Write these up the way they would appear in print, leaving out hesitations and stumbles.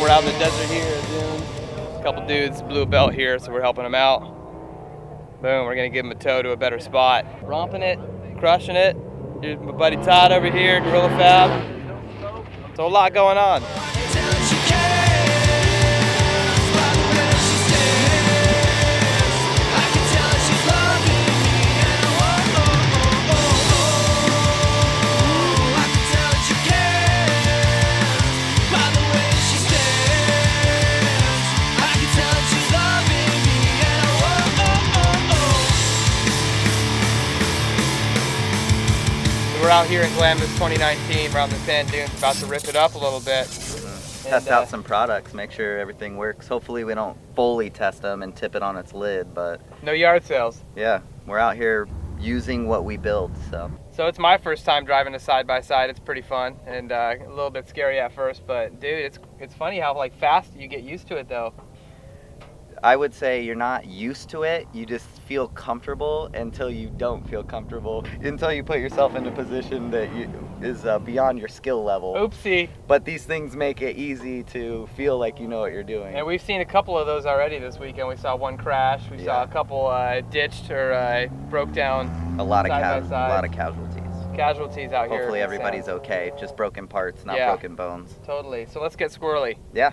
We're out in the desert here, dude. A couple dudes blew a belt here, so we're helping them out. Boom, we're gonna give them a tow to a better spot. Romping it, crushing it. Here's my buddy Todd over here, Gorilla Fab. So a lot going on. We're out here in Glamis 2019. We're out in the sand dunes, about to rip it up a little bit. Test out some products, make sure everything works. Hopefully we don't fully test them and tip it on its lid, but... No yard sales. Yeah, we're out here using what we build, so... So it's my first time driving a side-by-side. It's pretty fun and a little bit scary at first, but dude, it's funny how like fast you get used to it though. I would say you're not used to it, you just feel comfortable until you don't feel comfortable, until you put yourself in a position that is beyond your skill level. Oopsie. But these things make it easy to feel like you know what you're doing. And we've seen a couple of those already this weekend. We saw one crash, we saw a couple ditched or broke down. A lot of casualties. Casualties out here. Hopefully everybody's okay, just broken parts, not broken bones. Totally, so let's get squirrely. Yeah.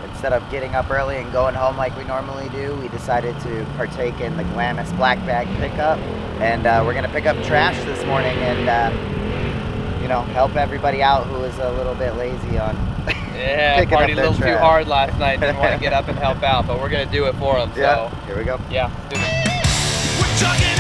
Instead of getting up early and going home like we normally do, we decided to partake in the Glamis black bag pickup, and we're gonna pick up trash this morning and you know, help everybody out who is a little bit lazy on picking up their trash. Partied a little too hard last night, didn't want to get up and help out, but we're gonna do it for them. Yeah, so here we go. Yeah, let's do it.